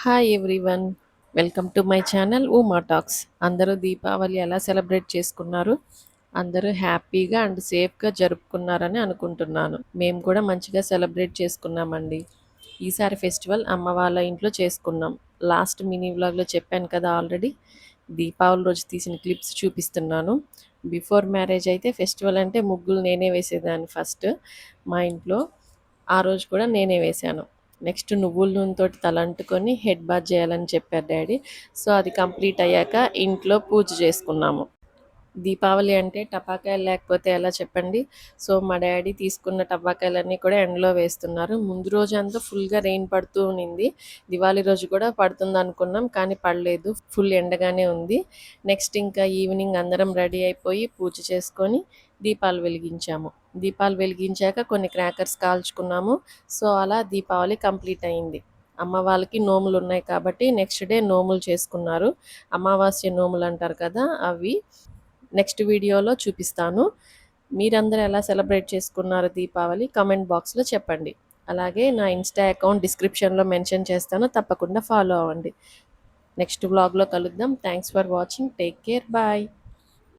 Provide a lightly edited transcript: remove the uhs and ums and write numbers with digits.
Hi everyone. Welcome to my channel Uma talks. అందరూ దీపావళి ఎలా celebrate చేసుకున్నారు? అందరూ హ్యాపీగా అండ్ సేఫ్గా జరుపుకున్నారని అనుకుంటున్నాను. మేము కూడా మంచిగా సెలబ్రేట్ చేసుకున్నామండి. ఈసారి ఫెస్టివల్ అమ్మ వాళ్ళ ఇంట్లో చేసుకున్నాం. లాస్ట్ మినీ వ్లాగ్లో చెప్పాను కదా ఆల్రెడీ. దీపావళి రోజు తీసిన క్లిప్స్ చూపిస్తున్నాను. బిఫోర్ మ్యారేజ్ అయితే ఫెస్టివల్ అంటే ముగ్గులు నేనే వేసేదాన్ని ఫస్ట్ మా ఇంట్లో. ఆ రోజు కూడా నేనే వేశాను. నెక్స్ట్ నువ్వుల నూనెతోటి తలంటుకొని హెడ్ బాత్ చేయాలని చెప్పారు డాడీ. సో అది కంప్లీట్ అయ్యాక ఇంట్లో పూజ చేసుకున్నాము. దీపావళి అంటే టపాకాయలు లేకపోతే ఎలా చెప్పండి. సో మా డాడీ తీసుకున్న టపాకాయలన్నీ కూడా ఎండలో వేస్తున్నారు. ముందు రోజు అంతా ఫుల్గా రెయిన్ పడుతూ ఉన్నింది. దివాళీ రోజు కూడా పడుతుంది అనుకున్నాం, కానీ పడలేదు. ఫుల్ ఎండగానే ఉంది. నెక్స్ట్ ఇంకా ఈవినింగ్ అందరం రెడీ అయిపోయి పూజ చేసుకొని దీపాలు వెలిగించాము. దీపాలు వెలిగించాక కొన్ని క్రాకర్స్ కాల్చుకున్నాము. సో అలా దీపావళి కంప్లీట్ అయింది. అమ్మ వాళ్ళకి నోములు ఉన్నాయి కాబట్టి నెక్స్ట్ డే నోములు చేసుకున్నారు. అమావాస్య నోములు అంటారు కదా, అవి నెక్స్ట్ వీడియోలో చూపిస్తాను. మీరందరూ ఎలా సెలబ్రేట్ చేసుకున్నారు దీపావళి కమెంట్ బాక్స్లో చెప్పండి. అలాగే నా ఇన్స్టా అకౌంట్ డిస్క్రిప్షన్లో మెన్షన్ చేస్తాను, తప్పకుండా ఫాలో అవ్వండి. నెక్స్ట్ వ్లాగ్లో కలుద్దాం. Thanks for watching. Take care. Bye.